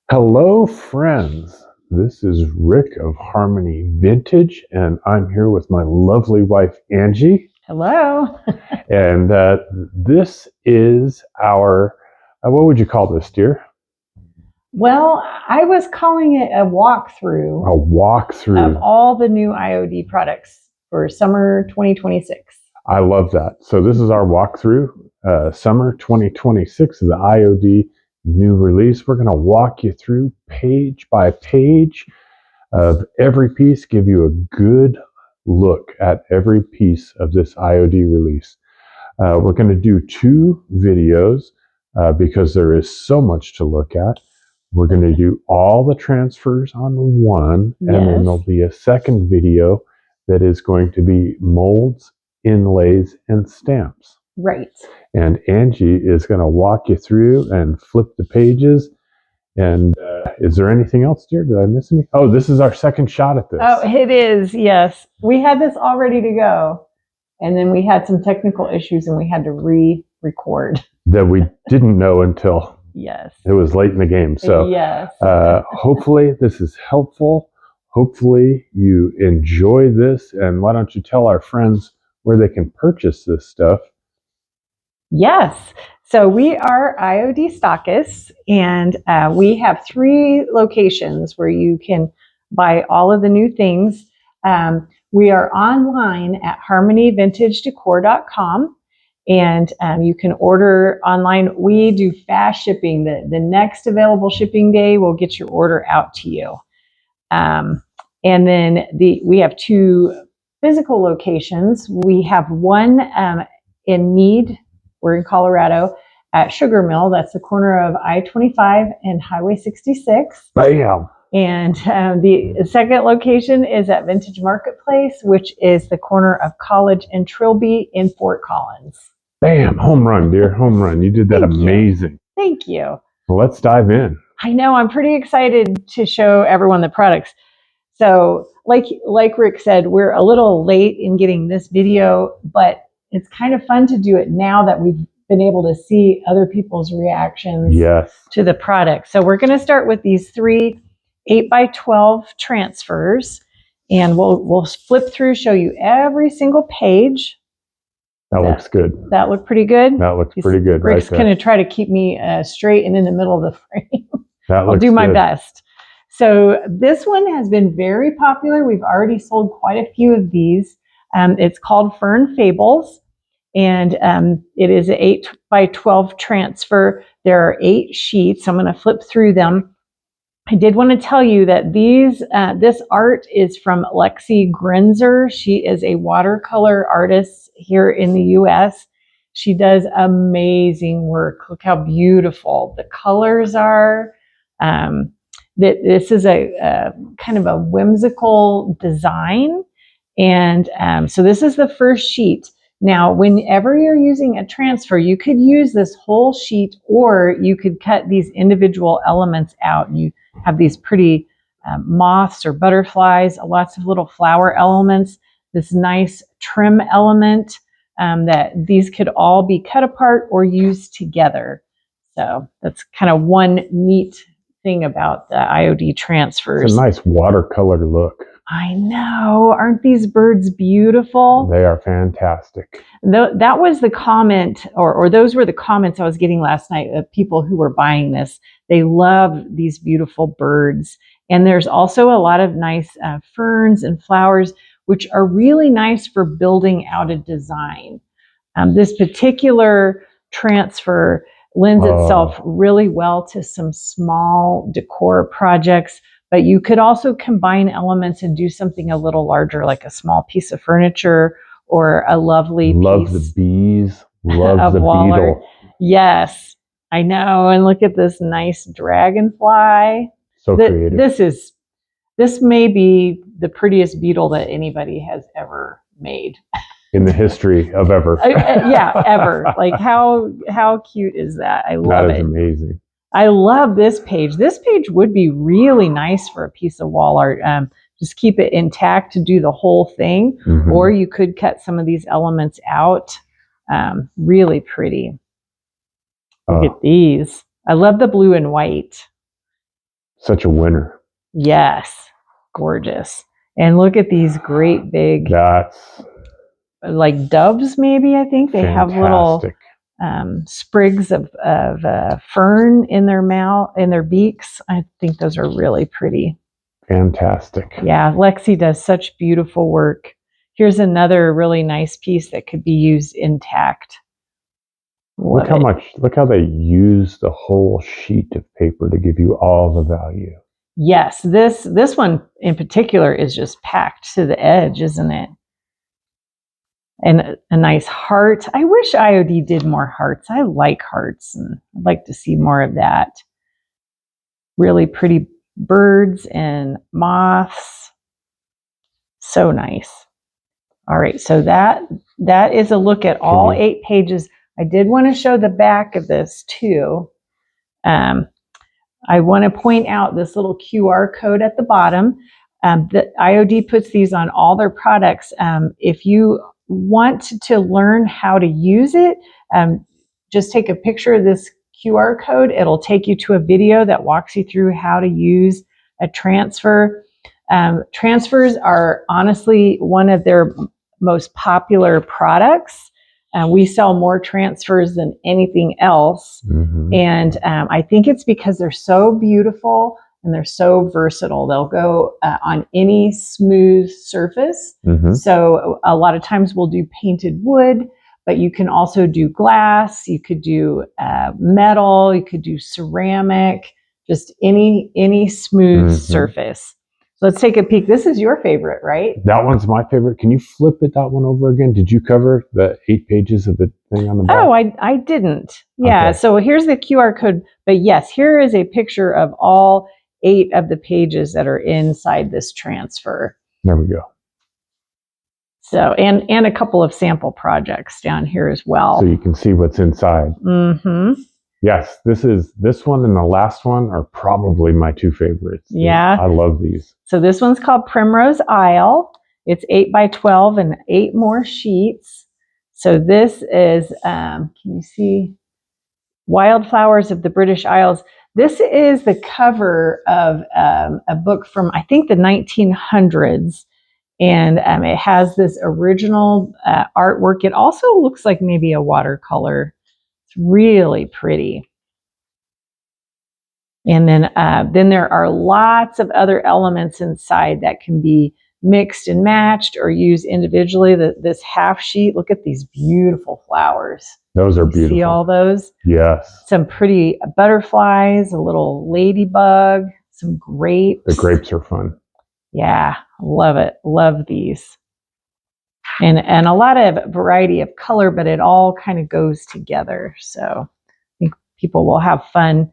Hello, friends. This is Rick of Harmony Vintage, and I'm here with my lovely wife, Angie. Hello. And this is our, what would you call this, dear? Well, I was calling it a walkthrough A walkthrough. of all the new IOD products for summer 2026. I love that. So this is our walkthrough, summer 2026 of the IOD new release. We're going to walk you through page by page of every piece, give you a good look at every piece of this IOD release. We're going to do two videos because there is so much to look at. We're going to do all the transfers on one, and then there'll be a second video that is going to be molds, inlays, and stamps. Right. And Angie is going to walk you through and flip the pages. And is there anything else, dear? Did I miss anything? Oh, this is our second shot at this. Oh, it is. Yes. We had this all ready to go. And then we had some technical issues and we had to re-record. That we didn't know until yes, it was late in the game. So yes. Hopefully this is helpful. Hopefully you enjoy this. And why don't you tell our friends where they can purchase this stuff? Yes. So we are IOD Stockists, and we have 3 locations where you can buy all of the new things. We are online at harmonyvintagedecor.com, and you can order online. We do fast shipping. The next available shipping day will get your order out to you. And then we have 2 physical locations. We have one in Mead. We're in Colorado at Sugar Mill. That's the corner of I-25 and Highway 66. Bam! And the second location is at Vintage Marketplace, which is the corner of College and Trilby in Fort Collins. Bam! Home run, dear. Home run. You did that amazing. Thank you. Well, let's dive in. I know. I'm pretty excited to show everyone the products. So like Rick said, we're a little late in getting this video, but it's kind of fun to do it now that we've been able to see other people's reactions to the product. So we're going to start with these 3 8x12 transfers, and we'll flip through, show you every single page. That looks good. That look pretty good? That looks pretty good. Rick's going to try to keep me straight and in the middle of the frame. I'll do my best. So this one has been very popular. We've already sold quite a few of these. It's called Fern Fables, and it is an 8x12 transfer. There are 8 sheets. I'm going to flip through them. I did want to tell you that this art is from Lexi Grinzer. She is a watercolor artist here in the U.S. She does amazing work. Look how beautiful the colors are. This is a kind of a whimsical design. And so this is the first sheet. Now, whenever you're using a transfer, you could use this whole sheet, or you could cut these individual elements out. You have these pretty moths or butterflies, lots of little flower elements, this nice trim element, that these could all be cut apart or used together. So that's kind of one neat thing about the IOD transfers. It's a nice watercolor look. I know. Aren't these birds beautiful? They are fantastic. That was the comment, or those were the comments I was getting last night of people who were buying this. They love these beautiful birds. And there's also a lot of nice ferns and flowers, which are really nice for building out a design. This particular transfer lends itself really well to some small decor projects. But you could also combine elements and do something a little larger, like a small piece of furniture or a lovely piece the bees. Love the beetle. Yes, I know. And look at this nice dragonfly. So creative. This may be the prettiest beetle that anybody has ever made. In the history of ever. Yeah, ever. Like how cute is that? I love it. That is amazing. I love this page. This page would be really nice for a piece of wall art. Just keep it intact to do the whole thing, or you could cut some of these elements out. Really pretty. Look at these. I love the blue and white. such a winner. Yes, gorgeous. And look at these great big, That's like doves, maybe, I think. They have little fantastic. sprigs of fern in their mouth, in their beaks. I think those are really pretty. Fantastic. Yeah, Lexi does such beautiful work. Here's another really nice piece that could be used intact. Look how they use the whole sheet of paper to give you all the value. Yes, this one in particular is just packed to the edge, isn't it? And a nice heart. I wish IOD did more hearts. I like hearts, and I'd like to see more of that. Really pretty birds and moths. So nice. All right, so that is a look at all 8 pages. I did want to show the back of this too. I want to point out this little QR code at the bottom. The IOD puts these on all their products. If you want to learn how to use it, just take a picture of this QR code. It'll take you to a video that walks you through how to use a transfer. Transfers are honestly one of their most popular products. We sell more transfers than anything else. Mm-hmm. And I think it's because they're so beautiful and they're so versatile. They'll go on any smooth surface. Mm-hmm. So a lot of times we'll do painted wood, but you can also do glass. You could do metal. You could do ceramic. Just any smooth surface. So let's take a peek. This is your favorite, right? That one's my favorite. Can you flip that one over again? Did you cover the 8 pages of the thing on the back? Oh, I didn't. Yeah, okay. So here's the QR code. But yes, here is a picture of all 8 of the pages that are inside this transfer. There we go. So, and a couple of sample projects down here as well. So you can see what's inside. Mm-hmm. Yes, this one and the last one are probably my 2 favorites. Yeah. I love these. So this one's called Primrose Isle. It's 8 by 12 and 8 more sheets. So this is, can you see? Wildflowers of the British Isles. This is the cover of a book from, I think, the 1900s. And it has this original artwork. It also looks like maybe a watercolor. It's really pretty. And then there are lots of other elements inside that can be mixed and matched or used individually. This half sheet, look at these beautiful flowers. Those are beautiful. See all those? Yes. Some pretty butterflies, a little ladybug, some grapes. The grapes are fun. Yeah, love it. Love these. And a lot of variety of color, but it all kind of goes together. So I think people will have fun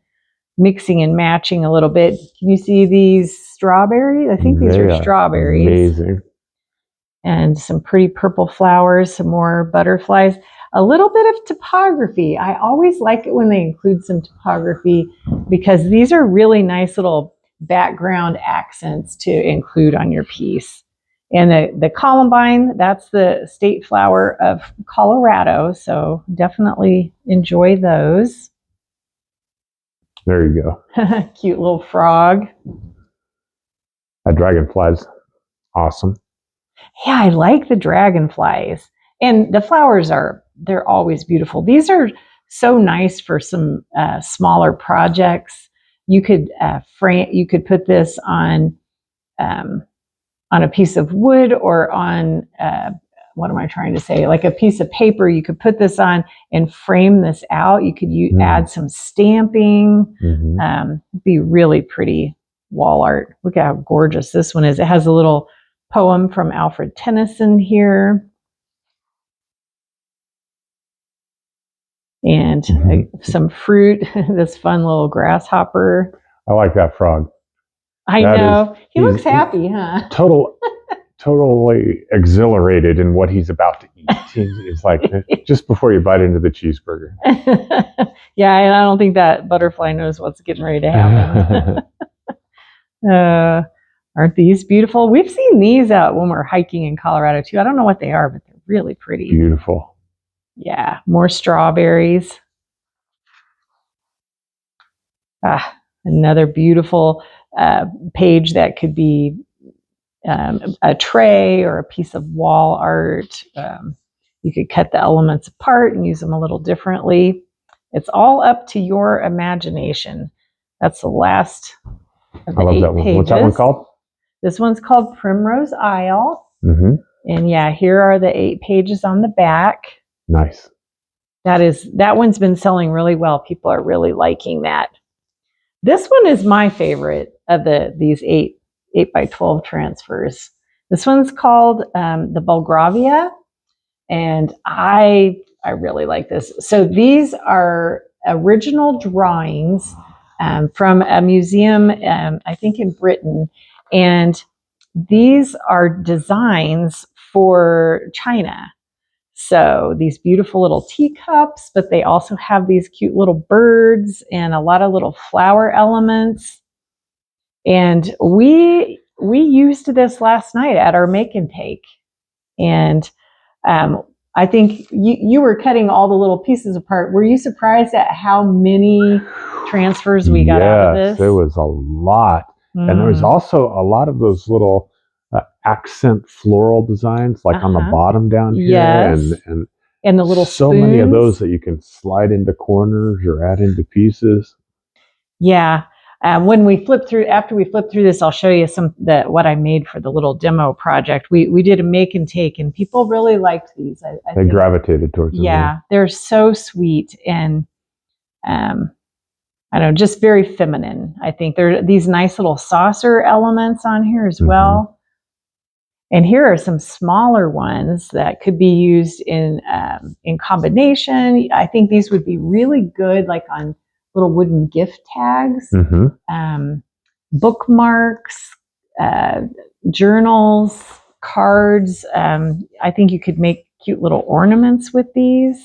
mixing and matching a little bit. Can you see these strawberries? I think these are strawberries. Amazing. And some pretty purple flowers, some more butterflies. A little bit of topography. I always like it when they include some topography because these are really nice little background accents to include on your piece. And the columbine, that's the state flower of Colorado. So definitely enjoy those. There you go. Cute little frog. That dragonfly's awesome. Yeah, I like the dragonflies. And the flowers they're always beautiful. These are so nice for some smaller projects. You could put this on a piece of wood or on what am I trying to say? Like a piece of paper. You could put this on and frame this out. You could add some stamping. Be really pretty wall art. Look at how gorgeous this one is. It has a little poem from Alfred Tennyson here. And some fruit, this fun little grasshopper. I like that frog. I know. He looks happy, huh? Totally exhilarated in what he's about to eat. It's like just before you bite into the cheeseburger. Yeah, and I don't think that butterfly knows what's getting ready to happen. Aren't these beautiful? We've seen these out when we're hiking in Colorado too. I don't know what they are, but they're really pretty. Beautiful. Yeah, more strawberries. Another beautiful page that could be a tray or a piece of wall art. You could cut the elements apart and use them a little differently. It's all up to your imagination. That's the last of the I love 8 that one. pages. What's that one called? This one's called Primrose Isle. Mm-hmm. And yeah, here are the 8 pages on the back. Nice. That one's been selling really well. People are really liking that. This one is my favorite of these 8 by 12 transfers. This one's called the Belgravia, and I really like this. So these are original drawings from a museum, I think in Britain, and these are designs for China. So these beautiful little teacups, but they also have these cute little birds and a lot of little flower elements. And we used this last night at our make and take. And I think you were cutting all the little pieces apart. Were you surprised at how many transfers we got out of this? Yes, there was a lot. And there was also a lot of those little accent floral designs, like on the bottom down here. Yes. And the little so spoons. Many of those that you can slide into corners or add into pieces. Yeah. When we flip through, after we flip through this, I'll show you what I made for the little demo project. We did a make and take, and people really liked these. I They gravitated towards them. Yeah, they're so sweet and I don't know, just very feminine. I think there are these nice little saucer elements on here as well. And here are some smaller ones that could be used in combination. I think these would be really good, like on little wooden gift tags, bookmarks, journals, cards. I think you could make cute little ornaments with these.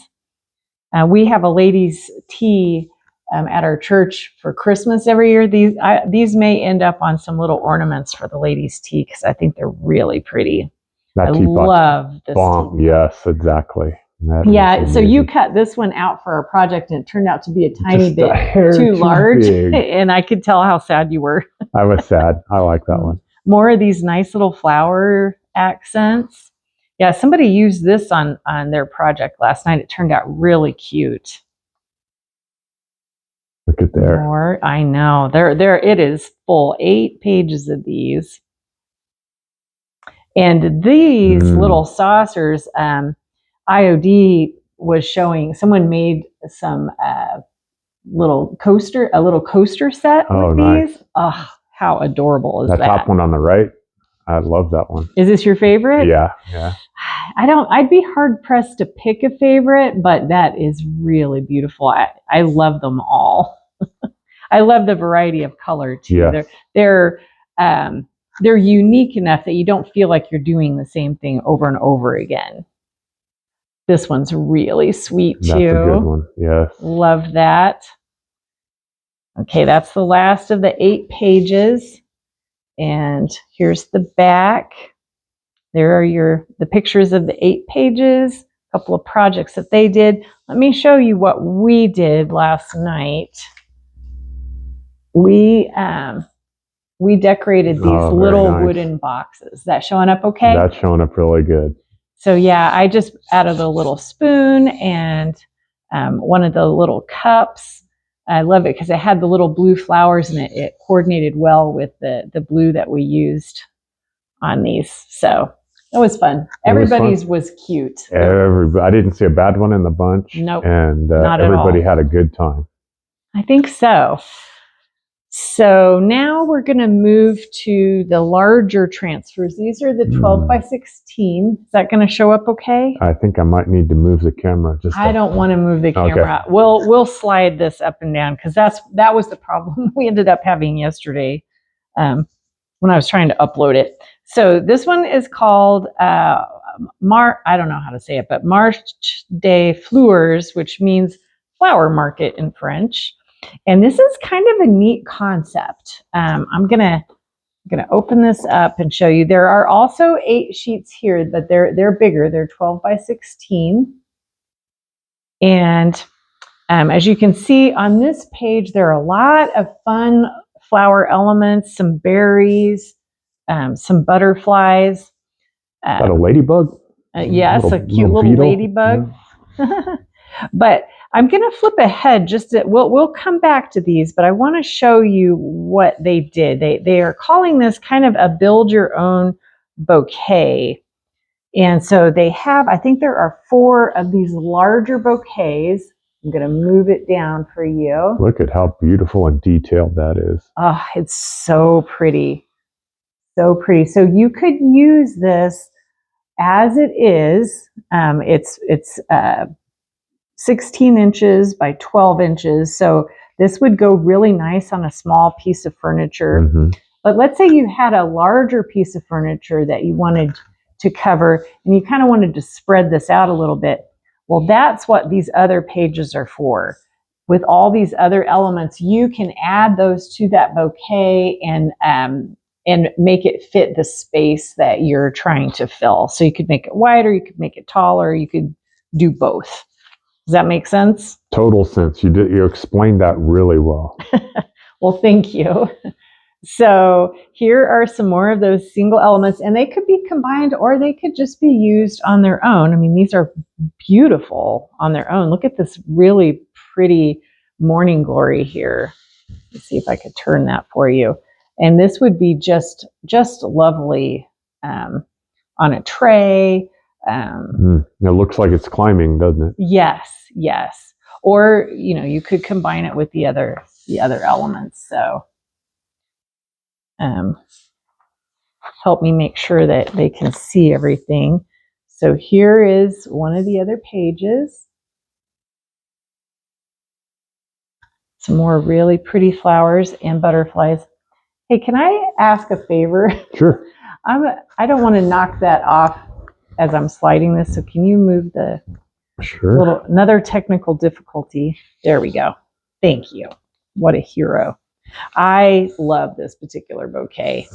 We have a ladies' tea at our church for Christmas every year. These may end up on some little ornaments for the ladies' tea because I think they're really pretty. I love this. Bomb. Yes, exactly. Yeah, so you cut this one out for our project and it turned out to be a tiny bit too large. And I could tell how sad you were. I was sad. I like that one. More of these nice little flower accents. Yeah, somebody used this on their project last night. It turned out really cute. Look at there. More, I know. There it is, full 8 pages of these. And these little saucers, IOD was showing, someone made some a little coaster set with these. Oh, how adorable is that? That top one on the right, I love that one. Is this your favorite? Yeah. I'd be hard pressed to pick a favorite, but that is really beautiful. I love them all. I love the variety of color too. Yes. They're unique enough that you don't feel like you're doing the same thing over and over again. This one's really sweet too. That's a good one. Yes. Love that. Okay, that's the last of the 8 pages. And here's the back. There are the pictures of the 8 pages, a couple of projects that they did. Let me show you what we did last night. We decorated these little wooden boxes. Is that showing up okay? That's showing up really good. So yeah, I just added a little spoon and one of the little cups. I love it because it had the little blue flowers and it coordinated well with the blue that we used on these. So it was fun. Everybody's was cute. I didn't see a bad one in the bunch. Nope. And everybody had a good time. I think so. So now we're going to move to the larger transfers. These are the 12 by 16. Is that going to show up okay? I think I might need to move the camera. I don't want to move the camera. Okay. We'll slide this up and down because that was the problem we ended up having yesterday when I was trying to upload it. So this one is called I don't know how to say it, but Marché de Fleurs, which means flower market in French. And this is kind of a neat concept. I'm gonna open this up and show you. There are also 8 sheets here, but they're bigger. They're 12 by 16. And As you can see on this page, there are a lot of fun flower elements, some berries, some butterflies. Got a ladybug? Yes, a cute little beetle. ladybug. Yeah. But I'm going to flip ahead just to, we'll come back to these, but I want to show you what they did. They are calling this kind of a build your own bouquet. And so they have, I think there are 4 of these larger bouquets. I'm going to move it down for you. Look at how beautiful and detailed that is. Oh, it's so pretty. So pretty. So you could use this as it is. It's 16 inches by 12 inches. So this would go really nice on a small piece of furniture. Mm-hmm. But let's say you had a larger piece of furniture that you wanted to cover and you kind of wanted to spread this out a little bit. Well, that's what these other pages are for. With all these other elements, you can add those to that bouquet and make it fit the space that you're trying to fill. So you could make it wider, you could make it taller, you could do both. Does that make sense? Total sense. You explained that really well. Well, thank you. So here are some more of those single elements, and they could be combined or they could just be used on their own. I mean, these are beautiful on their own. Look at this really pretty morning glory here. Let's see if I could turn that for you. And this would be just lovely on a tray. It looks like it's climbing, doesn't it? Yes. Or, you could combine it with the other elements. So help me make sure that they can see everything. So here is one of the other pages. Some more really pretty flowers and butterflies. Hey, can I ask a favor? Sure. I don't want to knock that off as I'm sliding this. So can you move the another technical difficulty? There we go. Thank you. What a hero. I love this particular bouquet.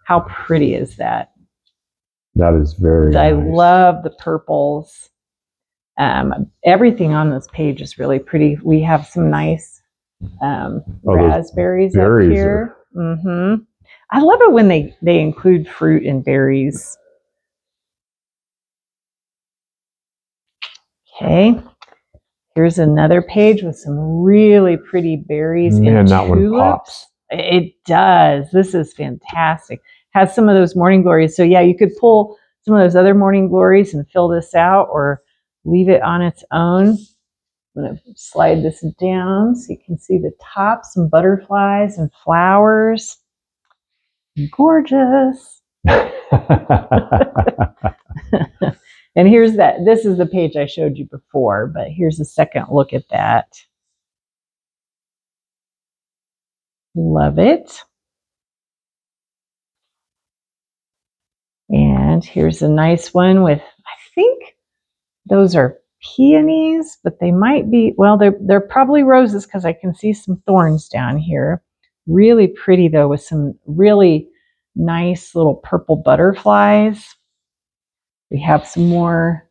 How pretty is that? That is very nice. I love the purples. Everything on this page is really pretty. We have some nice raspberries up here. I love it when they include fruit and berries. Okay. Here's another page with some really pretty berries and that tulips. One pops. It does. This is fantastic. Has some of those morning glories. So yeah, you could pull some of those other morning glories and fill this out or leave it on its own. I'm going to slide this down so you can see the top, some butterflies and flowers. Gorgeous. And here's that. This is the page I showed you before, but here's a second look at that. Love it. And here's a nice one with, I think those are peonies, but they might be, well, they're probably roses because I can see some thorns down here. Really pretty though, with some really nice little purple butterflies. We have some more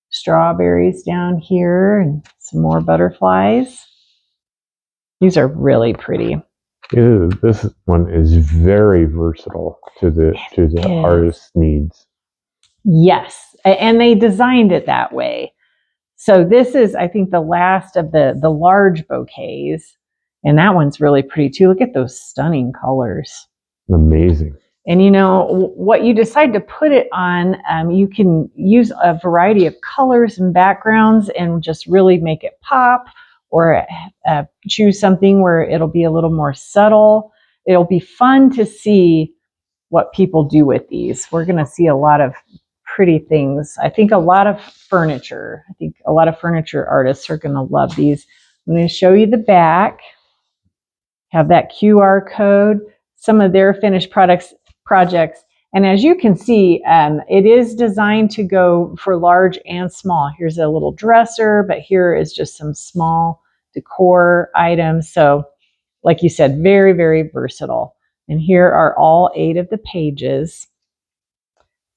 strawberries down here and some more butterflies. These are really pretty. This one is very versatile to the artist's needs. Yes, and they designed it that way. So this is, I think, the last of the large bouquets, and that one's really pretty too. Look at those stunning colors. Amazing. And what you decide to put it on, you can use a variety of colors and backgrounds and just really make it pop, or choose something where it'll be a little more subtle. It'll be fun to see what people do with these. We're going to see a lot of pretty things. I think a lot of furniture. I think a lot of furniture artists are going to love these. I'm going to show you the back. Have that QR code, some of their finished projects. And as you can see, it is designed to go for large and small. Here's a little dresser, but here is just some small decor items. So like you said, very, very versatile. And here are all 8 of the pages.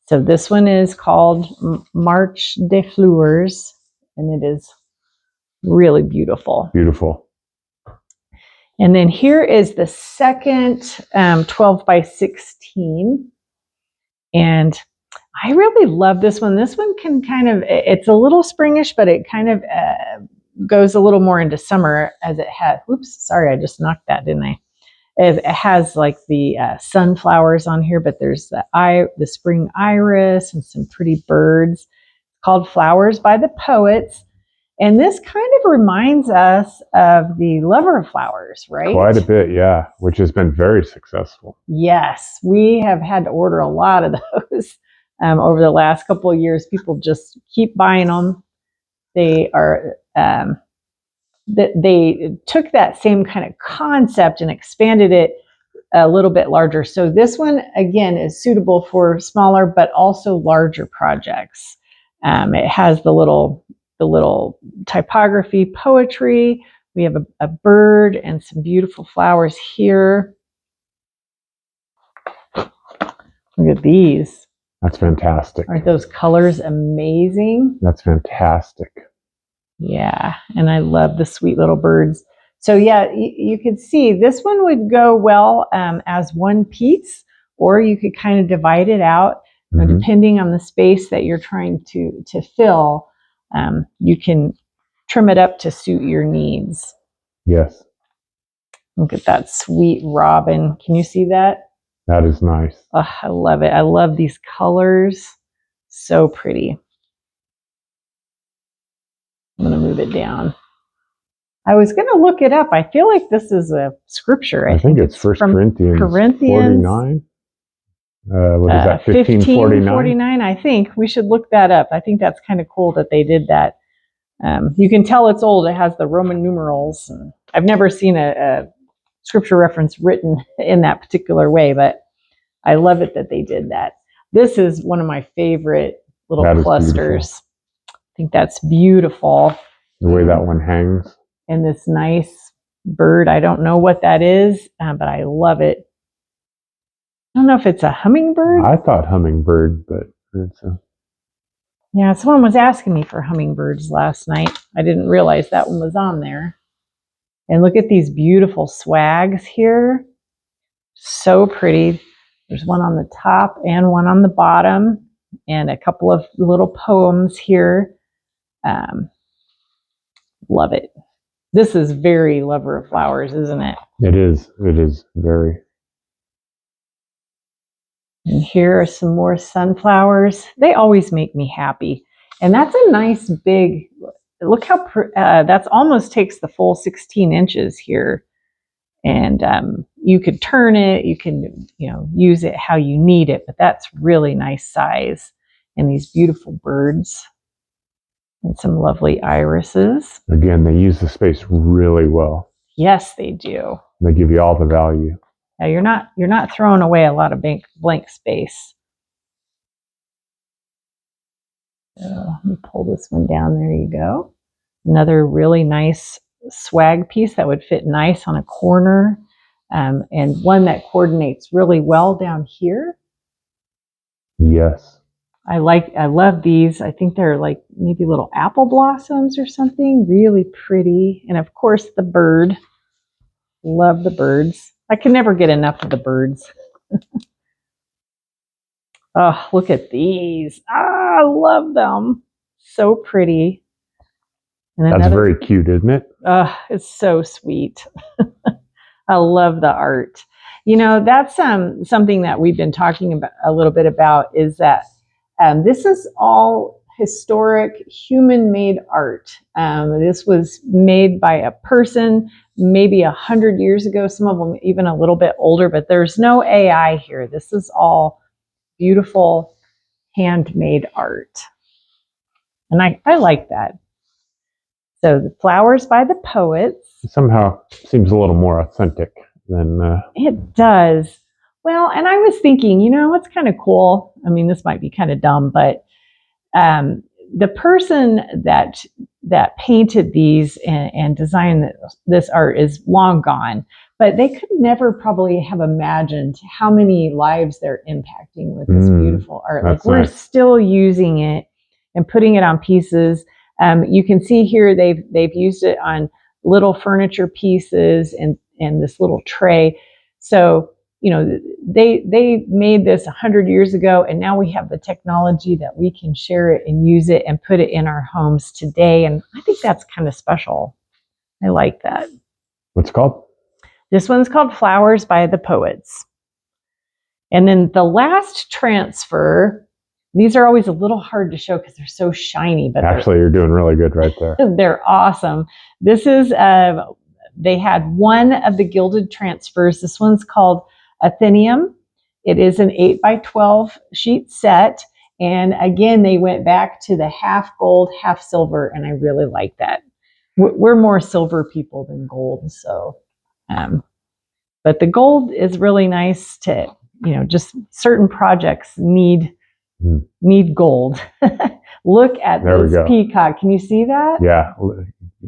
So this one is called Marché de Fleurs, and it is Really beautiful. Beautiful. And then here is the second 12 by 16. And I really love this one. This one can kind of, it's a little springish, but it kind of goes a little more into summer as it has. Oops, sorry, I just knocked that, didn't I? It has like the sunflowers on here, but there's the spring iris and some pretty birds, called Flowers by the Poets. And this kind of reminds us of the Lover of Flowers, right? Quite a bit, yeah, which has been very successful. Yes, we have had to order a lot of those over the last couple of years. People just keep buying them. They are, they took that same kind of concept and expanded it a little bit larger. So this one, again, is suitable for smaller but also larger projects. It has the little typography, poetry. We have a bird and some beautiful flowers here. Look at these. That's fantastic. Aren't those colors amazing? That's fantastic. Yeah, and I love the sweet little birds. So yeah, you could see this one would go well as one piece, or you could kind of divide it out, depending on the space that you're trying to fill. You can trim it up to suit your needs. Yes. Look at that sweet robin. Can you see that? That is nice. Oh, I love it. I love these colors. So pretty. I'm going to move it down. I was going to look it up. I feel like this is a scripture. I think it's 1 Corinthians 49. What is that? 1549? I think we should look that up. I think that's kind of cool that they did that. You can tell it's old. It has the Roman numerals. I've never seen a scripture reference written in that particular way, but I love it that they did that. This is one of my favorite little clusters. I think that's beautiful. The way that one hangs. And this nice bird. I don't know what that is, but I love it. I don't know if it's a hummingbird. I thought hummingbird, but it's a... Yeah, someone was asking me for hummingbirds last night. I didn't realize that one was on there. And look at these beautiful swags here. So pretty. There's one on the top and one on the bottom, and a couple of little poems here. Love it. This is very Lover of Flowers, isn't it? It is. It is very. And here are some more sunflowers. They always make me happy. And that's a nice big, look how, that's almost takes the full 16 inches here. And you could turn it, you can, use it how you need it, but that's really nice size. And these beautiful birds and some lovely irises. Again, they use the space really well. Yes, they do. They give you all the value. Now you're not throwing away a lot of blank space. So let me pull this one down. There you go. Another really nice swag piece that would fit nice on a corner, and one that coordinates really well down here. Yes. I love these. I think they're like maybe little apple blossoms or something. Really pretty. And of course the bird. Love the birds. I can never get enough of the birds. Oh, look at these. I love them. So pretty. And that's very cute, isn't it? It's so sweet. I love the art. That's something that we've been talking about a little bit about, is that this is all historic human-made art. This was made by a person maybe 100 years ago, some of them even a little bit older, but there's no AI here. This is all beautiful handmade art. And I like that. So the Flowers by the Poets. It somehow seems a little more authentic than... It does. Well, and I was thinking, what's kind of cool? I mean, this might be kind of dumb, but the person that painted these and designed this art is long gone, but they could never probably have imagined how many lives they're impacting with this beautiful art. Like, we're still using it and putting it on pieces. You can see here they've used it on little furniture pieces and this little tray. So, you know, they made this 100 years ago, and now we have the technology that we can share it and use it and put it in our homes today. And I think that's kind of special. I like that. What's it called? This one's called Flowers by the Poets. And then the last transfer, these are always a little hard to show because they're so shiny. But actually, you're doing really good right there. They're awesome. This is, they had one of the gilded transfers. This one's called Athenium. It is an 8x12 sheet set. And again, they went back to the half gold, half silver. And I really like that. We're more silver people than gold. So, but the gold is really nice to, you know, just certain projects need gold. Look at this peacock. Can you see that? Yeah.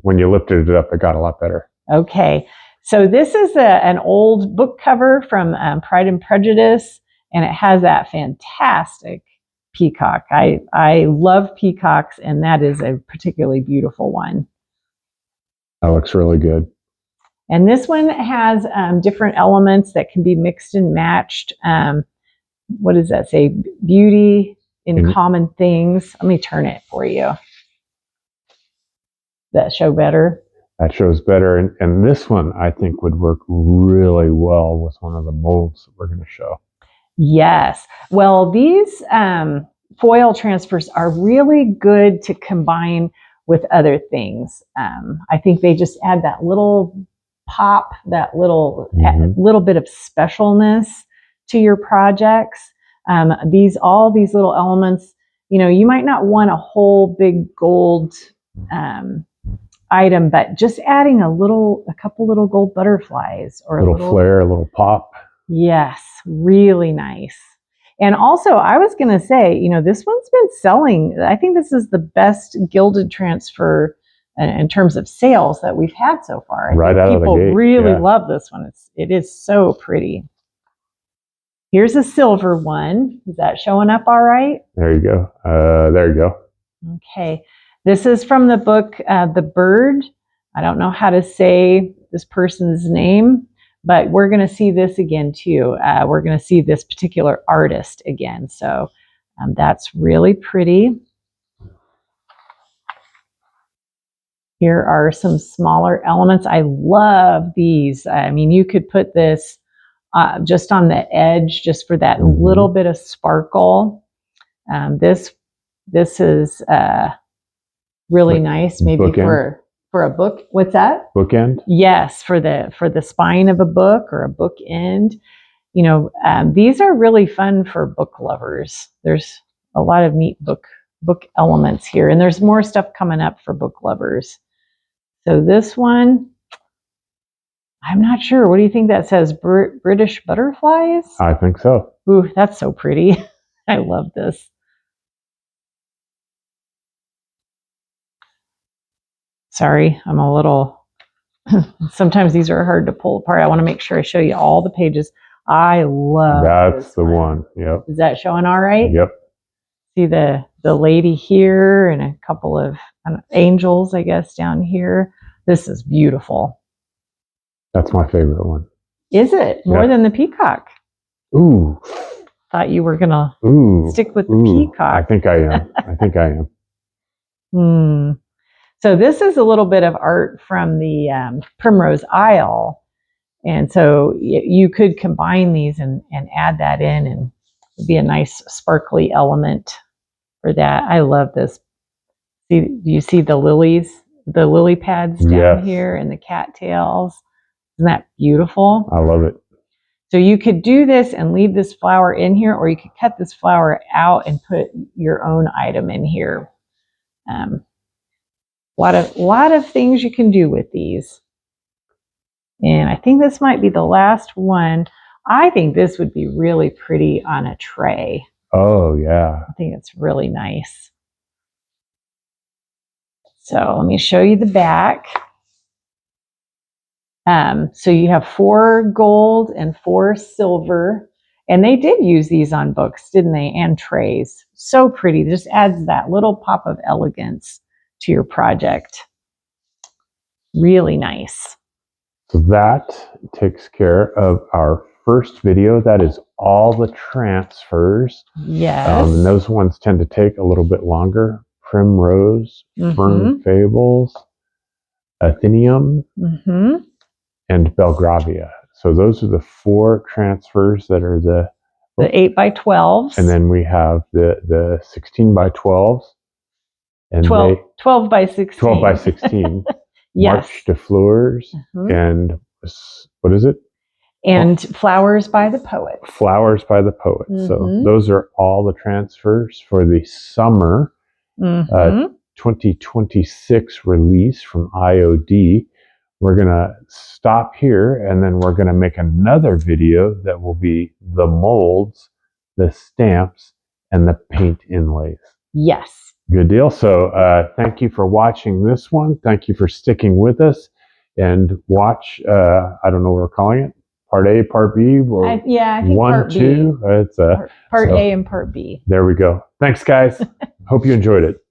When you lifted it up, it got a lot better. Okay. So this is an old book cover from Pride and Prejudice, and it has that fantastic peacock. I love peacocks, and that is a particularly beautiful one. That looks really good. And this one has different elements that can be mixed and matched. What does that say? Beauty in common things. Let me turn it for you. Does that show better? That shows better. And this one, I think, would work really well with one of the molds that we're going to show. Yes. Well, these foil transfers are really good to combine with other things. I think they just add that little pop, that little bit of specialness to your projects. All these little elements, you know, you might not want a whole big gold item, but just adding a couple little gold butterflies or a little flare, a little pop. Yes, really nice. And also, I was going to say, you know, this one's been selling. I think this is the best gilded transfer in terms of sales that we've had so far. Right out of the gate. People really love this one. It is so pretty. Here's a silver one. Is that showing up all right? There you go. There you go. Okay. This is from the book, The Bird. I don't know how to say this person's name, but we're going to see this again too. We're going to see this particular artist again. So that's really pretty. Here are some smaller elements. I love these. I mean, you could put this just on the edge, just for that little bit of sparkle. This is really nice, maybe bookend. For a book. What's that? Bookend? Yes, for the spine of a book or a bookend. You know, these are really fun for book lovers. There's a lot of neat book elements here, and there's more stuff coming up for book lovers. So this one, I'm not sure. What do you think that says? British butterflies? I think so. Ooh, that's so pretty. I love this. Sorry, I'm a little, sometimes these are hard to pull apart. I want to make sure I show you all the pages. I love That's the one. Yep. Is that showing all right? Yep. See the lady here and a couple of angels, I guess, down here. This is beautiful. That's my favorite one. Is it? More than the peacock? Ooh. Thought you were going to stick with the peacock. I think I am. I think I am. So this is a little bit of art from the Primrose Isle. And so you could combine these and add that in, and it'd be a nice sparkly element for that. I love this. Do you see the lilies, the lily pads down here and the cattails? Isn't that beautiful? I love it. So you could do this and leave this flower in here, or you could cut this flower out and put your own item in here. A lot of things you can do with these. And I think this might be the last one. I think this would be really pretty on a tray. Oh, yeah. I think it's really nice. So let me show you the back. So you have 4 gold and 4 silver. And they did use these on books, didn't they? And trays. So pretty. It just adds that little pop of elegance to your project. Really nice. So that takes care of our first video. That is all the transfers. Yes. And those ones tend to take a little bit longer. Primrose, Fern Fables, Athenium, and Belgravia. So those are the 4 transfers that are the 8 by 12s. And then we have the 16 by 12s. And 12 by 16. 12 by 16. Yes. Marché de Fleurs. And what is it? And Flowers by the Poet. Flowers by the Poet. So those are all the transfers for the summer 2026 release from IOD. We're going to stop here, and then we're going to make another video that will be the molds, the stamps, and the paint inlays. Yes. Good deal. So thank you for watching this one. Thank you for sticking with us. And watch, I don't know what we're calling it, Part A, Part B? Or I think 1, Part 2. B. It's Part A and Part B. There we go. Thanks, guys. Hope you enjoyed it.